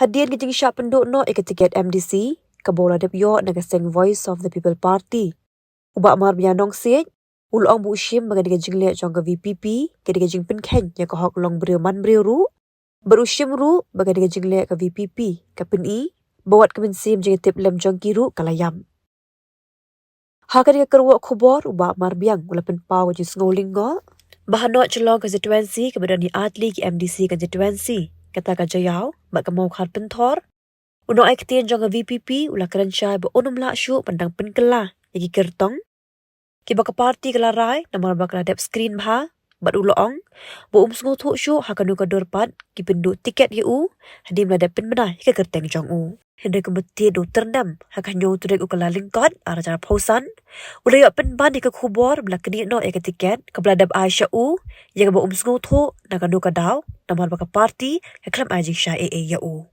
Hadian kejing syak penduk no tiket MDC, kabola dep yo nagaseng Voice of the People Party. Ubak mar bianong siet, ulong bu ushim baga digajing liat jong ke VPP, ke digajing penkhen ya ke hok long beriu man beriu ru, berushim ru baga digajing liat ke VPP, ke peni, bawat ke mensim jeng tip lem jong kiru kalayam. Haka dia kerwak kubor ubak mar biang ula penpau wajib sngoling go. Bahanok celong konstituensi kemudian atli ki MDC konstituensi. Kata kajayau, mak kemau khat pentor. Unok ai ketien jong VPP ula kerencai be onum lak syuk pandang penkela yagi kertong. Ki baka parti kelarai namar bakal dep screen bha bat uloong bo sngo thuk syuk hakanu ka dorpat ki penduk tiket yu hadim la dep penbenai ke kerteng jong u. Hendak kemeti do ternam hakah nyo tu dek ukala lingkot ara cara pausan. Ula yak penban ke kubor bela keni no ke tiket ke beladab Aisyah u yang bo sngo thuk nakanu ka daw namar baka parti ke klam ajing sya ya u.